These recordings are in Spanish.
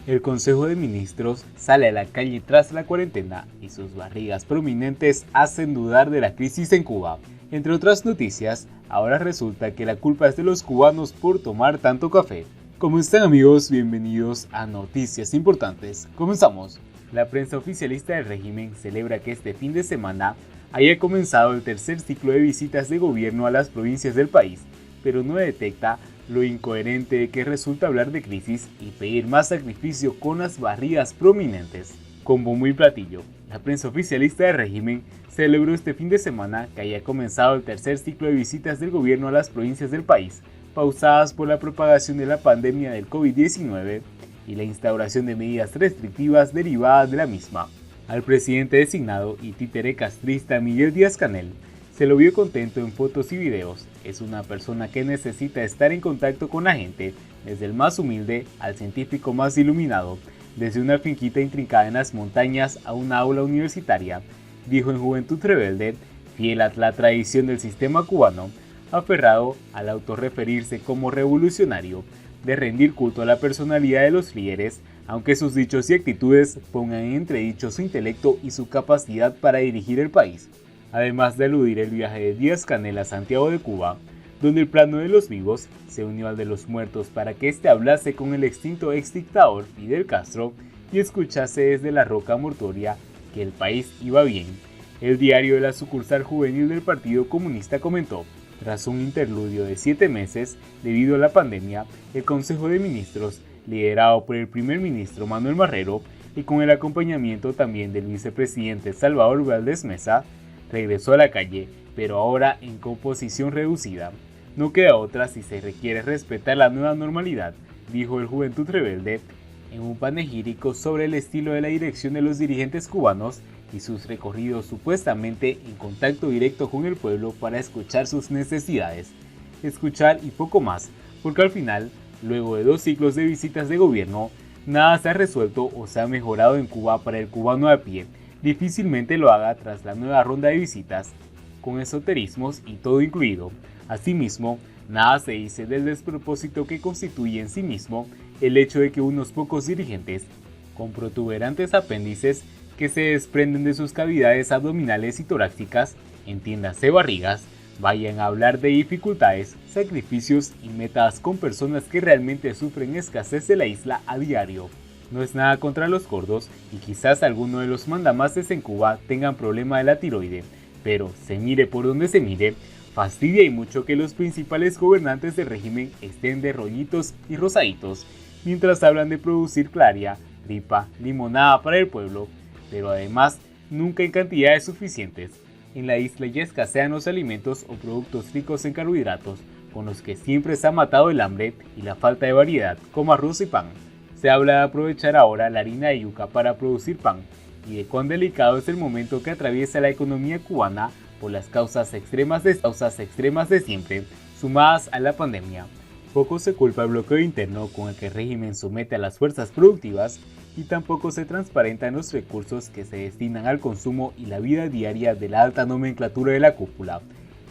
El Consejo de Ministros sale a la calle tras la cuarentena y sus barrigas prominentes hacen dudar de la crisis en Cuba. Entre otras noticias, ahora resulta que la culpa es de los cubanos por tomar tanto café. ¿Cómo están, amigos? Bienvenidos a Noticias Importantes. Comenzamos. La prensa oficialista del régimen celebra que este fin de semana haya comenzado el tercer ciclo de visitas de gobierno a las provincias del país, pero no detecta lo incoherente que resulta hablar de crisis y pedir más sacrificio con las barrigas prominentes. Con bombo y platillo, la prensa oficialista del régimen celebró este fin de semana que haya comenzado el tercer ciclo de visitas del gobierno a las provincias del país, pausadas por la propagación de la pandemia del COVID-19 y la instauración de medidas restrictivas derivadas de la misma. Al presidente designado y títere castrista Miguel Díaz-Canel se lo vio contento en fotos y videos. Es una persona que necesita estar en contacto con la gente, desde el más humilde al científico más iluminado, desde una finquita intrincada en las montañas a una aula universitaria, dijo en Juventud Rebelde, fiel a la tradición del sistema cubano, aferrado al autorreferirse como revolucionario, de rendir culto a la personalidad de los líderes, aunque sus dichos y actitudes pongan en entredicho su intelecto y su capacidad para dirigir el país. Además de aludir el viaje de Díaz-Canel a Santiago de Cuba, donde el plano de los vivos se unió al de los muertos para que éste hablase con el extinto exdictador Fidel Castro y escuchase desde la roca mortuoria que el país iba bien. El diario de la sucursal juvenil del Partido Comunista comentó: tras un interludio de 7 meses debido a la pandemia, el Consejo de Ministros, liderado por el primer ministro Manuel Marrero y con el acompañamiento también del vicepresidente Salvador Valdés Mesa, regresó a la calle, pero ahora en composición reducida. No queda otra si se requiere respetar la nueva normalidad, dijo el Juventud Rebelde en un panegírico sobre el estilo de la dirección de los dirigentes cubanos y sus recorridos supuestamente en contacto directo con el pueblo para escuchar sus necesidades. Escuchar y poco más, porque al final, luego de 2 ciclos de visitas de gobierno, nada se ha resuelto o se ha mejorado en Cuba para el cubano a pie. Difícilmente lo haga tras la nueva ronda de visitas, con esoterismos y todo incluido. Asimismo, nada se dice del despropósito que constituye en sí mismo el hecho de que unos pocos dirigentes, con protuberantes apéndices que se desprenden de sus cavidades abdominales y torácicas, entiéndase barrigas, vayan a hablar de dificultades, sacrificios y metas con personas que realmente sufren escasez de la isla a diario. No es nada contra los gordos y quizás alguno de los mandamases en Cuba tengan problema de la tiroide, pero se mire por donde se mire, fastidia y mucho que los principales gobernantes del régimen estén de rollitos y rosaditos, mientras hablan de producir claria, tripa, limonada para el pueblo, pero además nunca en cantidades suficientes. En la isla ya escasean los alimentos o productos ricos en carbohidratos, con los que siempre se ha matado el hambre y la falta de variedad, como arroz y pan. Se habla de aprovechar ahora la harina de yuca para producir pan, y de cuán delicado es el momento que atraviesa la economía cubana por las causas extremas de siempre, sumadas a la pandemia. Poco se culpa el bloqueo interno con el que el régimen somete a las fuerzas productivas y tampoco se transparentan los recursos que se destinan al consumo y la vida diaria de la alta nomenclatura de la cúpula,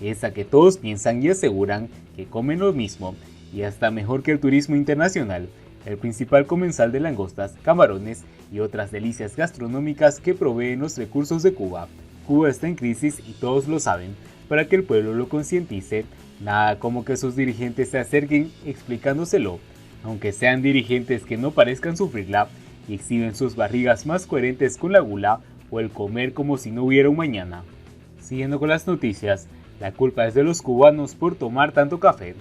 esa que todos piensan y aseguran que comen lo mismo y hasta mejor que el turismo internacional, el principal comensal de langostas, camarones y otras delicias gastronómicas que proveen los recursos de Cuba. Cuba está en crisis y todos lo saben. Para que el pueblo lo concientice, nada como que sus dirigentes se acerquen explicándoselo, aunque sean dirigentes que no parezcan sufrirla y exhiben sus barrigas más coherentes con la gula o el comer como si no hubiera un mañana. Siguiendo con las noticias, la culpa es de los cubanos por tomar tanto café.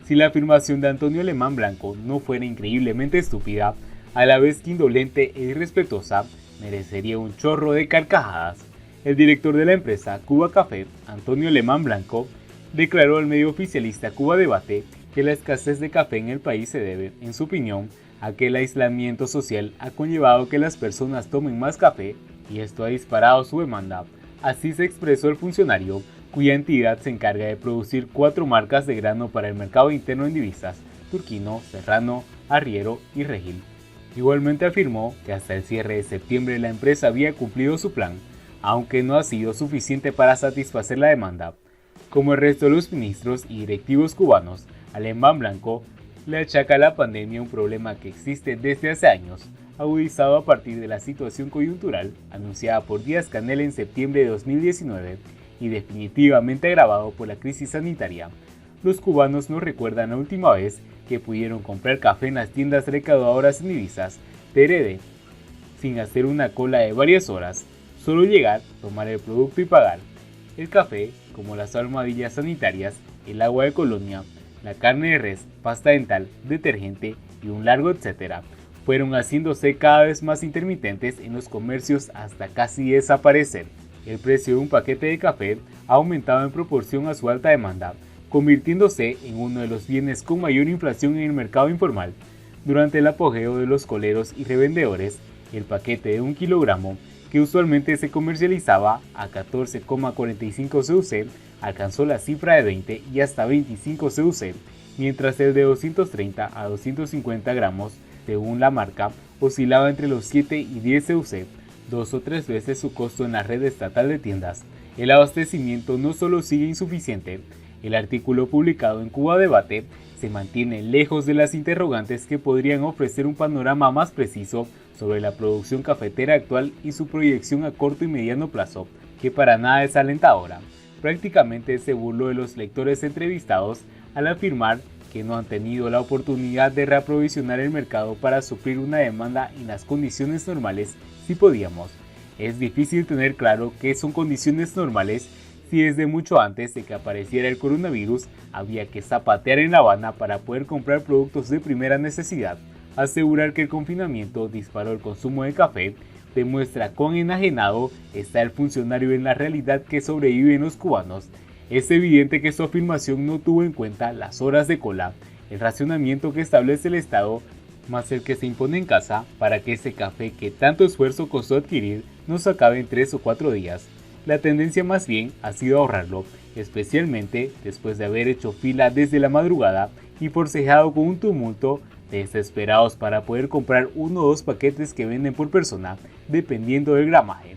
Si la afirmación de Antonio Alemán Blanco no fuera increíblemente estúpida, a la vez que indolente e irrespetuosa, merecería un chorro de carcajadas. El director de la empresa Cuba Café, Antonio Alemán Blanco, declaró al medio oficialista Cuba Debate que la escasez de café en el país se debe, en su opinión, a que el aislamiento social ha conllevado que las personas tomen más café y esto ha disparado su demanda. Así se expresó el funcionario, cuya entidad se encarga de producir 4 marcas de grano para el mercado interno en divisas: Turquino, Serrano, Arriero y Regil. Igualmente afirmó que hasta el cierre de septiembre la empresa había cumplido su plan, aunque no ha sido suficiente para satisfacer la demanda. Como el resto de los ministros y directivos cubanos, Alemán Blanco Le achaca a la pandemia un problema que existe desde hace años, agudizado a partir de la situación coyuntural anunciada por Díaz-Canel en septiembre de 2019 y definitivamente agravado por la crisis sanitaria. Los cubanos nos recuerdan la última vez que pudieron comprar café en las tiendas recaudadoras en divisas, TRD, sin hacer una cola de varias horas, solo llegar, tomar el producto y pagar. El café, como las almohadillas sanitarias, el agua de colonia, la carne de res, pasta dental, detergente y un largo etcétera, fueron haciéndose cada vez más intermitentes en los comercios hasta casi desaparecer. El precio de un paquete de café ha aumentado en proporción a su alta demanda, convirtiéndose en uno de los bienes con mayor inflación en el mercado informal. Durante el apogeo de los coleros y revendedores, el paquete de 1 kilogramo, que usualmente se comercializaba a 14,45 CUC, alcanzó la cifra de 20 y hasta 25 CUC, mientras el de 230 a 250 gramos, según la marca, oscilaba entre los 7 y 10 CUC, 2 o 3 veces su costo en la red estatal de tiendas. El abastecimiento no solo sigue insuficiente, el artículo publicado en Cuba Debate se mantiene lejos de las interrogantes que podrían ofrecer un panorama más preciso sobre la producción cafetera actual y su proyección a corto y mediano plazo, que para nada es alentadora. Prácticamente se burló de los lectores entrevistados al afirmar que no han tenido la oportunidad de reaprovisionar el mercado para suplir una demanda en las condiciones normales si podíamos. Es difícil tener claro qué son condiciones normales si desde mucho antes de que apareciera el coronavirus había que zapatear en La Habana para poder comprar productos de primera necesidad. Asegurar que el confinamiento disparó el consumo de café demuestra cuán enajenado está el funcionario en la realidad que sobreviven los cubanos. Es evidente que su afirmación no tuvo en cuenta las horas de cola, el racionamiento que establece el Estado, más el que se impone en casa para que ese café que tanto esfuerzo costó adquirir no se acabe en 3 o 4 días. La tendencia más bien ha sido ahorrarlo, especialmente después de haber hecho fila desde la madrugada y forcejeado con un tumulto, desesperados para poder comprar 1 o 2 paquetes que venden por persona, dependiendo del gramaje.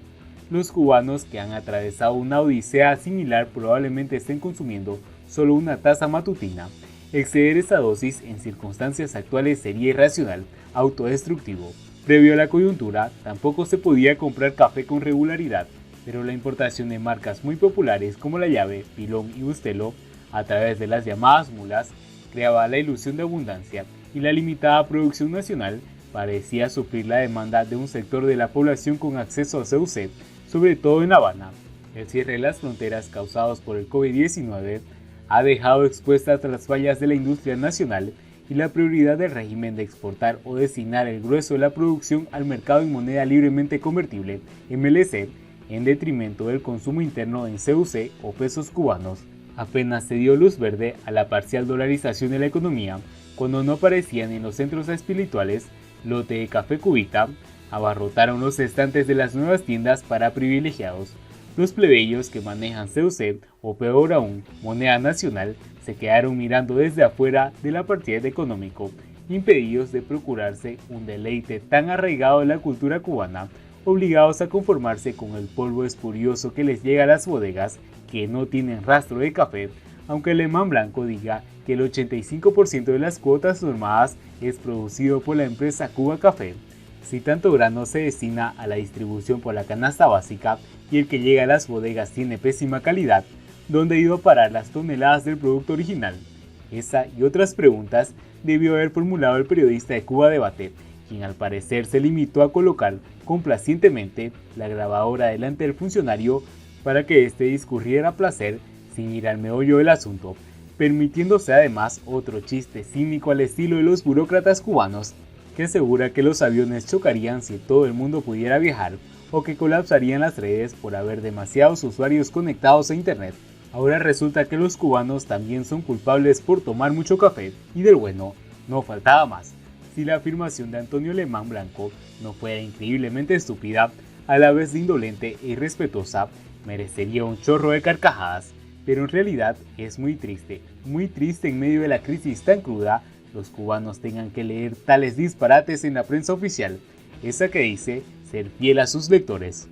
Los cubanos que han atravesado una odisea similar probablemente estén consumiendo solo una taza matutina. Exceder esa dosis en circunstancias actuales sería irracional, autodestructivo. Previo a la coyuntura, tampoco se podía comprar café con regularidad, pero la importación de marcas muy populares como La Llave, Pilón y Bustelo, a través de las llamadas mulas, creaba la ilusión de abundancia y la limitada producción nacional parecía suplir la demanda de un sector de la población con acceso a CUC, sobre todo en La Habana. El cierre de las fronteras causados por el COVID-19 ha dejado expuestas las fallas de la industria nacional y la prioridad del régimen de exportar o destinar el grueso de la producción al mercado en moneda libremente convertible, MLC, en detrimento del consumo interno en CUC o pesos cubanos. Apenas se dio luz verde a la parcial dolarización de la economía, cuando no aparecían en los centros espirituales lote de café cubita, abarrotaron los estantes de las nuevas tiendas para privilegiados. Los plebeyos que manejan CUC, o peor aún, moneda nacional, se quedaron mirando desde afuera del apartheid económico, impedidos de procurarse un deleite tan arraigado en la cultura cubana, obligados a conformarse con el polvo espurioso que les llega a las bodegas que no tienen rastro de café, aunque el Alemán Blanco diga que el 85% de las cuotas normadas es producido por la empresa Cuba Café. Si tanto grano se destina a la distribución por la canasta básica y el que llega a las bodegas tiene pésima calidad, ¿dónde ha ido a parar las toneladas del producto original? Esa y otras preguntas debió haber formulado el periodista de Cuba Debate, quien al parecer se limitó a colocar complacientemente la grabadora delante del funcionario para que éste discurriera a placer sin ir al meollo del asunto, permitiéndose además otro chiste cínico al estilo de los burócratas cubanos, que asegura que los aviones chocarían si todo el mundo pudiera viajar o que colapsarían las redes por haber demasiados usuarios conectados a internet. Ahora resulta que los cubanos también son culpables por tomar mucho café, y del bueno, no faltaba más. Si la afirmación de Antonio Alemán Blanco no fuera increíblemente estúpida, a la vez de indolente e irrespetuosa, merecería un chorro de carcajadas, pero en realidad es muy triste en medio de la crisis tan cruda, los cubanos tengan que leer tales disparates en la prensa oficial, esa que dice ser fiel a sus lectores.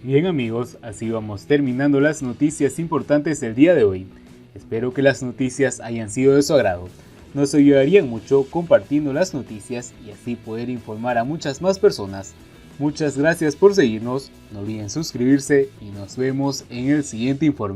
Bien amigos, así vamos terminando las noticias importantes del día de hoy. Espero que las noticias hayan sido de su agrado. Nos ayudarían mucho compartiendo las noticias y así poder informar a muchas más personas. Muchas gracias por seguirnos, no olviden suscribirse y nos vemos en el siguiente informe.